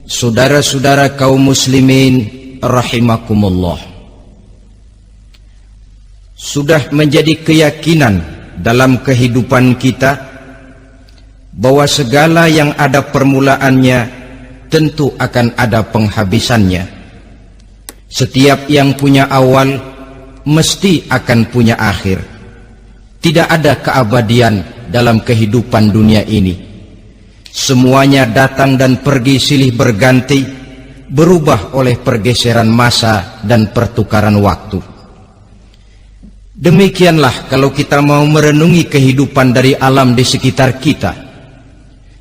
Saudara-saudara kaum muslimin rahimakumullah, sudah menjadi keyakinan dalam kehidupan kita bahwa segala yang ada permulaannya tentu akan ada penghabisannya. Setiap yang punya awal mesti akan punya akhir. Tidak ada keabadian dalam kehidupan dunia ini. Semuanya datang dan pergi silih berganti, berubah oleh pergeseran masa dan pertukaran waktu. Demikianlah kalau kita mau merenungi kehidupan dari alam di sekitar kita.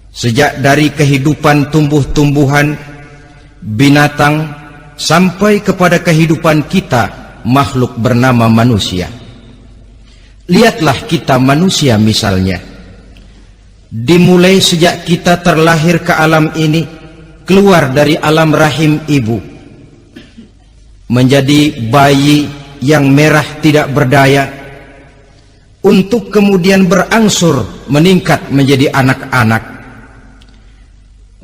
Sejak dari kehidupan tumbuh-tumbuhan, binatang, sampai kepada kehidupan kita, makhluk bernama manusia. Lihatlah kita manusia misalnya. Dimulai sejak kita terlahir ke alam ini, keluar dari alam rahim ibu, menjadi bayi yang merah tidak berdaya, untuk kemudian berangsur meningkat menjadi anak-anak.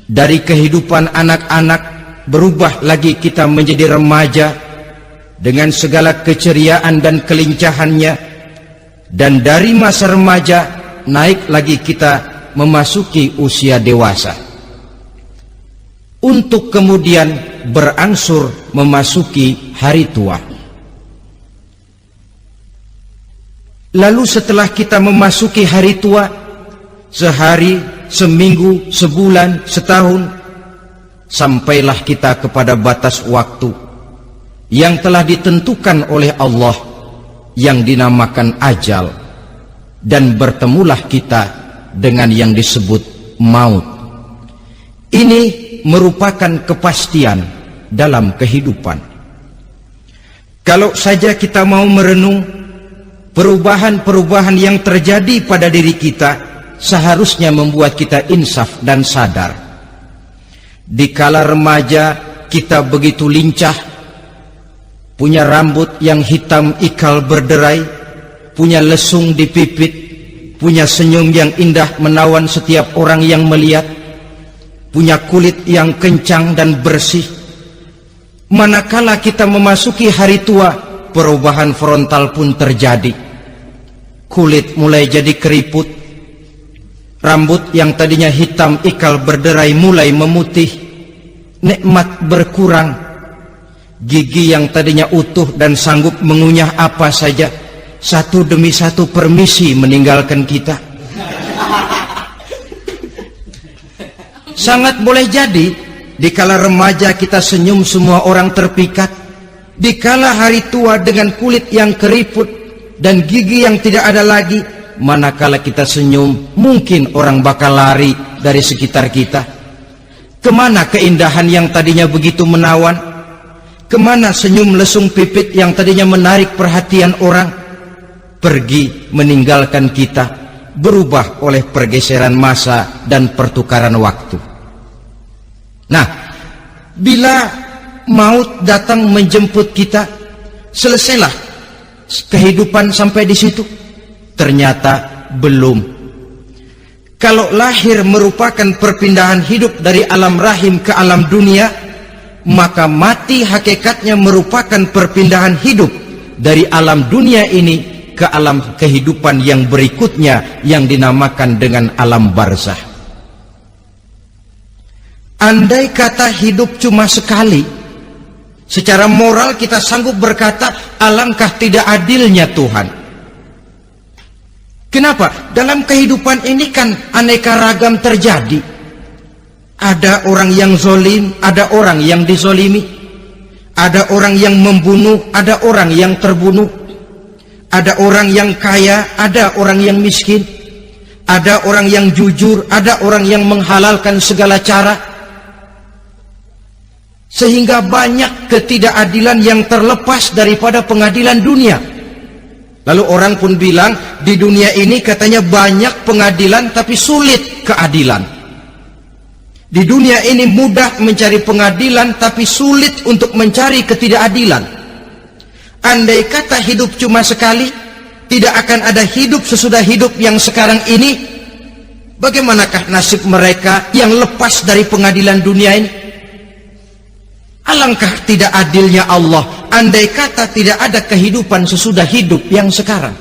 Dari kehidupan anak-anak berubah lagi kita menjadi remaja dengan segala keceriaan dan kelincahannya, dan dari masa remaja naik lagi kita memasuki usia dewasa, untuk kemudian berangsur memasuki hari tua. Lalu setelah kita memasuki hari tua, sehari, seminggu, sebulan, setahun, sampailah kita kepada batas waktu yang telah ditentukan oleh Allah, yang dinamakan ajal, dan bertemulah kita dengan yang disebut maut. Ini merupakan kepastian dalam kehidupan. Kalau saja kita mau merenung perubahan-perubahan yang terjadi pada diri kita, seharusnya membuat kita insaf dan sadar. Di kala remaja kita begitu lincah, punya rambut yang hitam ikal berderai, punya lesung di pipit, punya senyum yang indah menawan setiap orang yang melihat, punya kulit yang kencang dan bersih. Manakala kita memasuki hari tua, perubahan frontal pun terjadi. Kulit mulai jadi keriput, rambut yang tadinya hitam ikal berderai mulai memutih, nikmat berkurang, gigi yang tadinya utuh dan sanggup mengunyah apa saja, satu demi satu permisi meninggalkan kita. Sangat boleh jadi dikala remaja kita senyum semua orang terpikat, dikala hari tua dengan kulit yang keriput dan gigi yang tidak ada lagi, manakala kita senyum mungkin orang bakal lari dari sekitar kita. Kemana keindahan yang tadinya begitu menawan? Kemana senyum lesung pipit yang tadinya menarik perhatian orang? Pergi meninggalkan kita, berubah oleh pergeseran masa dan pertukaran waktu. Nah, bila maut datang menjemput kita, selesailah kehidupan sampai di situ? Ternyata belum. Kalau lahir merupakan perpindahan hidup dari alam rahim ke alam dunia, maka mati hakikatnya merupakan perpindahan hidup dari alam dunia ini ke alam kehidupan yang berikutnya, yang dinamakan dengan alam barzah. Andai kata hidup cuma sekali, secara moral kita sanggup berkata, alangkah tidak adilnya Tuhan. Kenapa? Dalam kehidupan ini kan aneka ragam terjadi. Ada orang yang zolim, ada orang yang dizolimi, ada orang yang membunuh, ada orang yang terbunuh. Ada orang yang kaya, ada orang yang miskin. Ada orang yang jujur, ada orang yang menghalalkan segala cara. Sehingga banyak ketidakadilan yang terlepas daripada pengadilan dunia. Lalu orang pun bilang, di dunia ini katanya banyak pengadilan tapi sulit keadilan. Di dunia ini mudah mencari pengadilan tapi sulit untuk mencari ketidakadilan. Andai kata hidup cuma sekali, tidak akan ada hidup sesudah hidup yang sekarang ini. Bagaimanakah nasib mereka yang lepas dari pengadilan dunia ini? Alangkah tidak adilnya Allah andai kata tidak ada kehidupan sesudah hidup yang sekarang.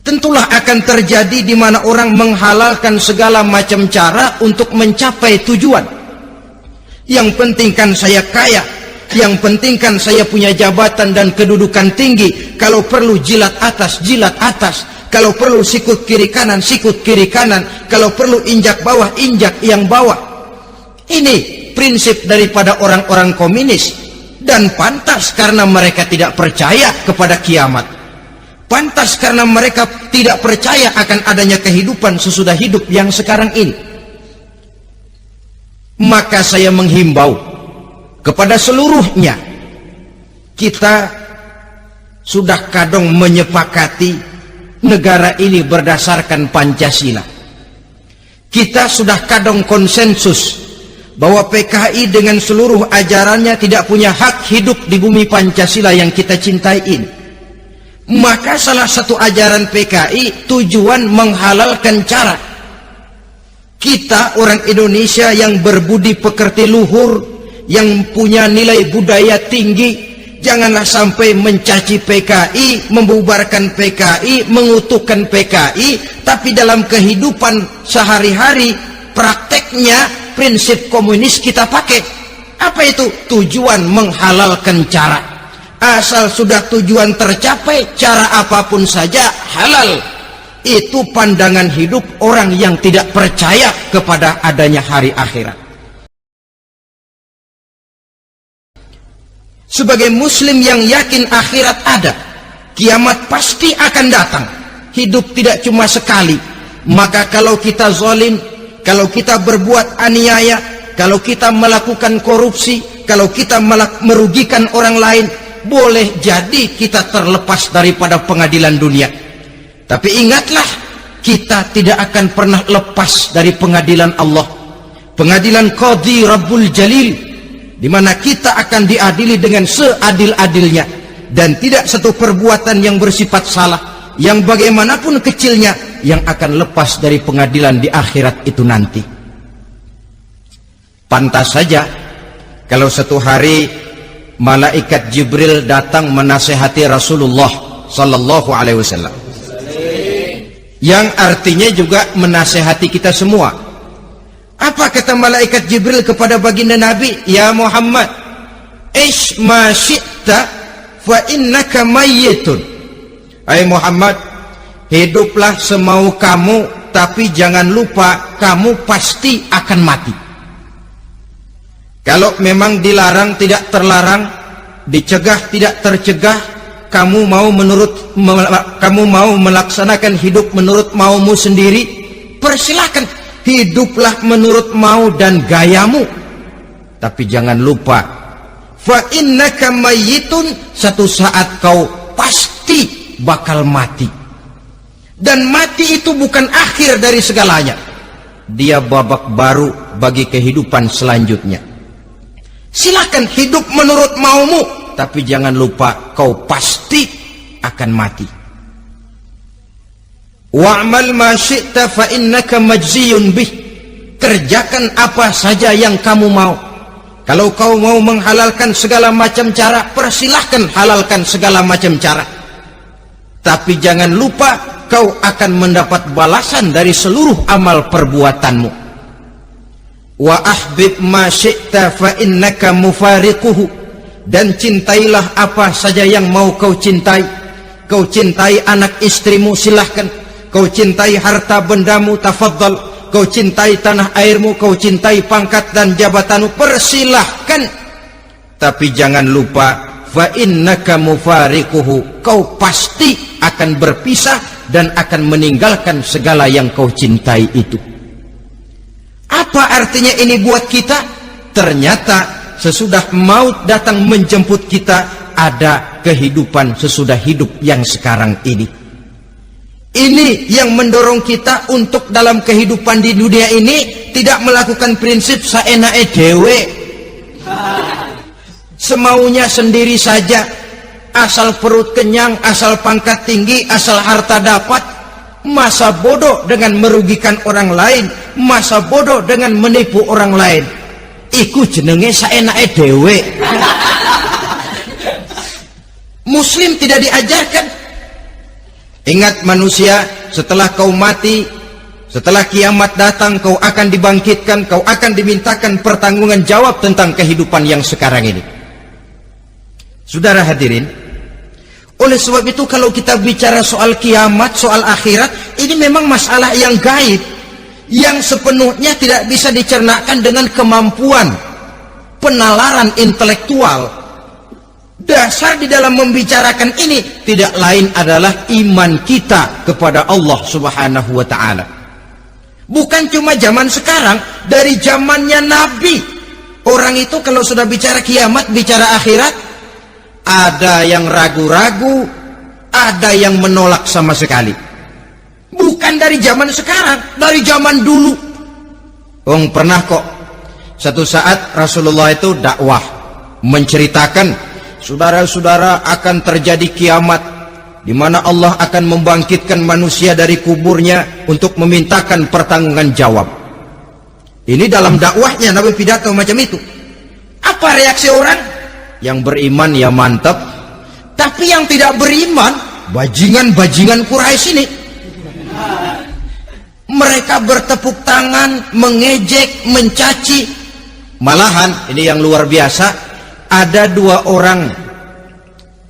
Tentulah akan terjadi di mana orang menghalalkan segala macam cara untuk mencapai tujuan. Yang penting kan saya kaya, yang penting kan saya punya jabatan dan kedudukan tinggi. Kalau perlu jilat atas, kalau perlu sikut kiri kanan, kalau perlu injak bawah, injak yang bawah. Ini prinsip daripada orang-orang komunis, dan pantas karena mereka tidak percaya kepada kiamat, pantas karena mereka tidak percaya akan adanya kehidupan sesudah hidup yang sekarang ini. Maka saya menghimbau kepada seluruhnya, kita sudah kadung menyepakati negara ini berdasarkan Pancasila. Kita sudah kadung konsensus bahwa PKI dengan seluruh ajarannya tidak punya hak hidup di bumi Pancasila yang kita cintai ini. Maka salah satu ajaran PKI tujuan menghalalkan cara kita orang Indonesia yang berbudi pekerti luhur, yang punya nilai budaya tinggi, janganlah sampai mencaci PKI, membubarkan PKI, mengutukkan PKI, tapi dalam kehidupan sehari-hari prakteknya prinsip komunis kita pakai. Apa itu? Tujuan menghalalkan cara. Asal sudah tujuan tercapai, cara apapun saja halal. Itu pandangan hidup orang yang tidak percaya kepada adanya hari akhirat. Sebagai muslim yang yakin akhirat ada, kiamat pasti akan datang. Hidup tidak cuma sekali. Maka kalau kita zalim, kalau kita berbuat aniaya, kalau kita melakukan korupsi, kalau kita merugikan orang lain, boleh jadi kita terlepas daripada pengadilan dunia. Tapi ingatlah, kita tidak akan pernah lepas dari pengadilan Allah, pengadilan Qadhi Rabbul Jalil, di mana kita akan diadili dengan seadil-adilnya, dan tidak satu perbuatan yang bersifat salah, yang bagaimanapun kecilnya, yang akan lepas dari pengadilan di akhirat itu nanti. Pantas saja kalau satu hari malaikat Jibril datang menasihati Rasulullah sallallahu alaihi wasallam, yang artinya juga menasihati kita semua. Apa kata malaikat Jibril kepada baginda Nabi? Ya Muhammad, ish ma syi'ta fa innaka mayyitun. Hai Muhammad, hiduplah semau kamu, tapi jangan lupa kamu pasti akan mati. Kalau memang dilarang tidak terlarang, dicegah tidak tercegah, kamu mau melaksanakan hidup menurut maumu sendiri, persilahkan, hiduplah menurut mau dan gayamu. Tapi jangan lupa, fa innaka mayyitun, satu saat kau pasti bakal mati. Dan mati itu bukan akhir dari segalanya, dia babak baru bagi kehidupan selanjutnya. Silakan hidup menurut maumu, tapi jangan lupa kau pasti akan mati. Wa'mal ma syi'ta fa innaka majziyun bih. Kerjakan apa saja yang kamu mau. Kalau kau mau menghalalkan segala macam cara, persilahkan halalkan segala macam cara. Tapi jangan lupa kau akan mendapat balasan dari seluruh amal perbuatanmu. Wa ahbib ma syi'ta fa innaka mufariquhu. Dan cintailah apa saja yang mau kau cintai. Kau cintai anak istrimu, silahkan. Kau cintai harta bendamu, tafadhal. Kau cintai tanah airmu, kau cintai pangkat dan jabatanmu, persilahkan. Tapi jangan lupa, fa innaka mufariquhu, kau pasti akan berpisah dan akan meninggalkan segala yang kau cintai itu. Apa artinya ini buat kita? Ternyata sesudah maut datang menjemput kita, ada kehidupan sesudah hidup yang sekarang ini. Ini yang mendorong kita untuk dalam kehidupan di dunia ini tidak melakukan prinsip saenake dhewe, semaunya sendiri saja, asal perut kenyang, asal pangkat tinggi, asal harta dapat. Masa bodoh dengan merugikan orang lain, masa bodoh dengan menipu orang lain. Iku jenenge saenake dhewe. Muslim tidak diajarkan. Ingat manusia, setelah kau mati, setelah kiamat datang, kau akan dibangkitkan, kau akan dimintakan pertanggungan jawab tentang kehidupan yang sekarang ini. Saudara hadirin, oleh sebab itu kalau kita bicara soal kiamat, soal akhirat, ini memang masalah yang gaib, yang sepenuhnya tidak bisa dicernakan dengan kemampuan penalaran intelektual. Dasar di dalam membicarakan ini tidak lain adalah iman kita kepada Allah Subhanahu wa ta'ala. Bukan cuma zaman sekarang, dari zamannya Nabi. Orang itu kalau sudah bicara kiamat, bicara akhirat, ada yang ragu-ragu, ada yang menolak sama sekali. Bukan dari zaman sekarang, dari zaman dulu. Pernah kok satu saat Rasulullah itu dakwah menceritakan, saudara-saudara, akan terjadi kiamat di mana Allah akan membangkitkan manusia dari kuburnya untuk memintakan pertanggungan jawab. Ini dalam dakwahnya Nabi pidato macam itu. Apa reaksi orang? Yang beriman ya mantap, tapi yang tidak beriman, bajingan-bajingan Quraisy ini, mereka bertepuk tangan, mengejek, mencaci. Malahan ini yang luar biasa, ada dua orang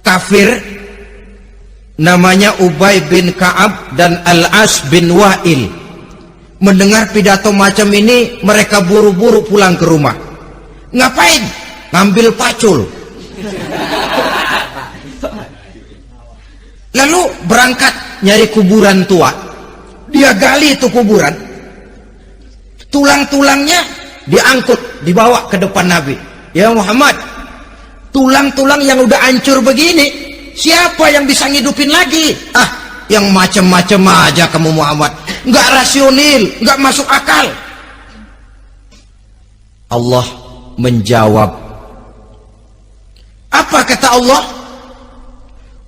kafir namanya Ubay bin Ka'ab dan Al-As bin Wa'il. Mendengar pidato macam ini, mereka buru-buru pulang ke rumah. Ngapain? Ngambil pacul. Lalu berangkat nyari kuburan tua. Dia gali itu kuburan, tulang-tulangnya diangkut, dibawa ke depan Nabi. Ya Muhammad, tulang-tulang yang udah hancur begini, siapa yang bisa ngidupin lagi? Yang macam-macam aja kamu Muhammad, nggak rasional, nggak masuk akal. Allah menjawab. Apa kata Allah?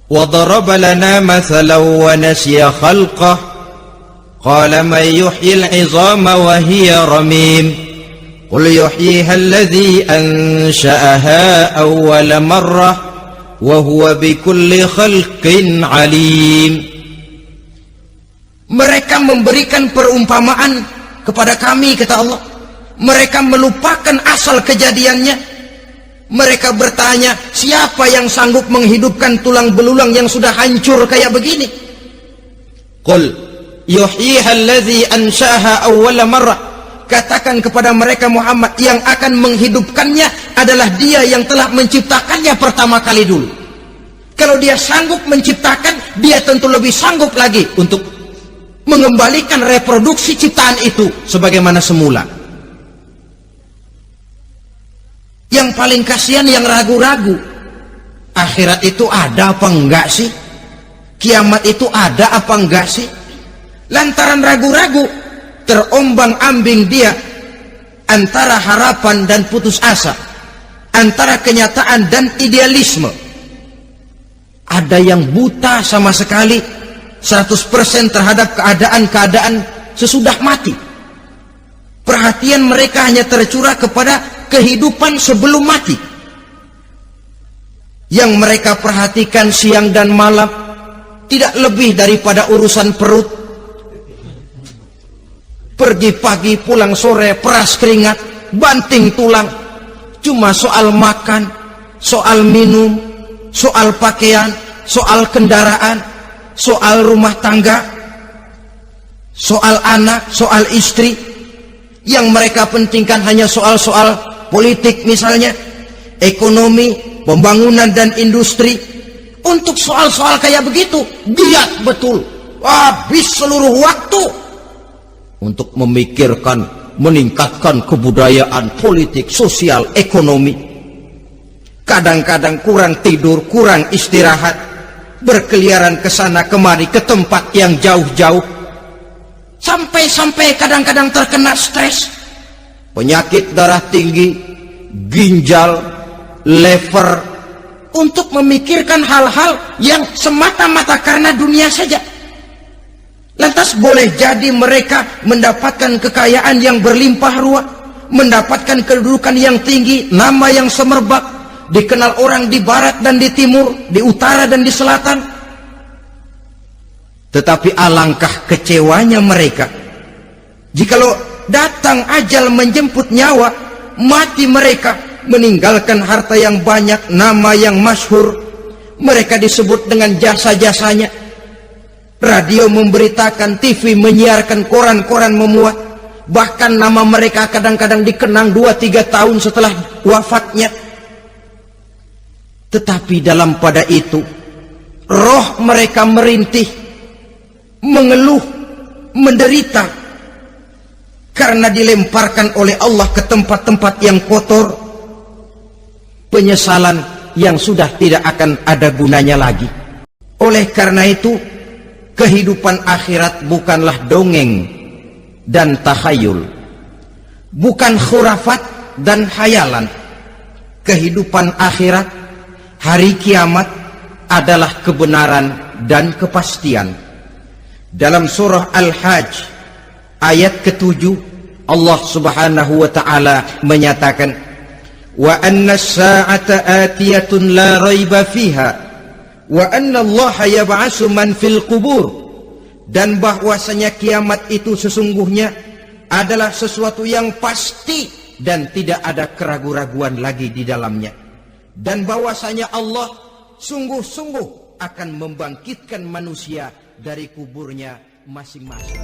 وَضَرَبَ لَنَا مَثَلًا وَنَسِيَ خَلْقَهُ قَالَ مَنْ يُحْيِي الْعِظَامَ وَهِيَ رَمِيمٌ قُلْ يُحْيِيهَا الَّذِي أَنْشَأَهَا أَوَّلَ مَرَّةٍ وَهُوَ بِكُلِّ خَلْقٍ عَلِيمٌ. Mereka memberikan perumpamaan kepada kami, kata Allah. Mereka melupakan asal kejadiannya. Mereka bertanya, siapa yang sanggup menghidupkan tulang belulang yang sudah hancur kayak begini? Qul yuhyiha allazi ansha'aha awwala marrah. Katakan kepada mereka Muhammad, yang akan menghidupkannya adalah dia yang telah menciptakannya pertama kali dulu. Kalau dia sanggup menciptakan, dia tentu lebih sanggup lagi untuk mengembalikan reproduksi ciptaan itu sebagaimana semula. Yang paling kasihan yang ragu-ragu. Akhirat itu ada apa enggak sih? Kiamat itu ada apa enggak sih? Lantaran ragu-ragu, terombang-ambing dia antara harapan dan putus asa, antara kenyataan dan idealisme. Ada yang buta sama sekali 100% terhadap keadaan-keadaan sesudah mati. Perhatian mereka hanya tercurah kepada kehidupan sebelum mati. Yang mereka perhatikan siang dan malam tidak lebih daripada urusan perut. Pergi pagi, pulang sore, peras keringat, banting tulang. Cuma soal makan, soal minum, soal pakaian, soal kendaraan, soal rumah tangga, soal anak, soal istri. Yang mereka pentingkan hanya soal-soal politik misalnya, ekonomi, pembangunan dan industri. Untuk soal-soal kayak begitu, giat betul, habis seluruh waktu untuk memikirkan, meningkatkan kebudayaan, politik, sosial, ekonomi. Kadang-kadang kurang tidur, kurang istirahat, berkeliaran ke sana kemari, ke tempat yang jauh-jauh. Sampai-sampai kadang-kadang terkena stres, penyakit darah tinggi, ginjal, lever, untuk memikirkan hal-hal yang semata-mata karena dunia saja. Lantas boleh jadi mereka mendapatkan kekayaan yang berlimpah ruah, mendapatkan kedudukan yang tinggi, nama yang semerbak, dikenal orang di barat dan di timur, di utara dan di selatan. Tetapi alangkah kecewanya mereka jikalau datang ajal menjemput nyawa, mati mereka, meninggalkan harta yang banyak, nama yang masyhur. Mereka disebut dengan jasa-jasanya. Radio memberitakan, TV menyiarkan, koran-koran memuat. Bahkan nama mereka kadang-kadang dikenang 2-3 tahun setelah wafatnya. Tetapi dalam pada itu, roh mereka merintih, mengeluh, menderita, karena dilemparkan oleh Allah ke tempat-tempat yang kotor, penyesalan yang sudah tidak akan ada gunanya lagi. Oleh karena itu, kehidupan akhirat bukanlah dongeng dan takhayul, bukan khurafat dan khayalan. Kehidupan akhirat, hari kiamat, adalah kebenaran dan kepastian. Dalam surah Al-Hajj ayat ke-7, Allah Subhanahu wa taala menyatakan, wa anna as-sa'ata atiyatun la raiba fiha wa anna Allah yab'atsu man fil qubur. Dan bahwasanya kiamat itu sesungguhnya adalah sesuatu yang pasti dan tidak ada keraguan-raguan lagi di dalamnya. Dan bahwasanya Allah sungguh-sungguh akan membangkitkan manusia dari kuburnya masing-masing.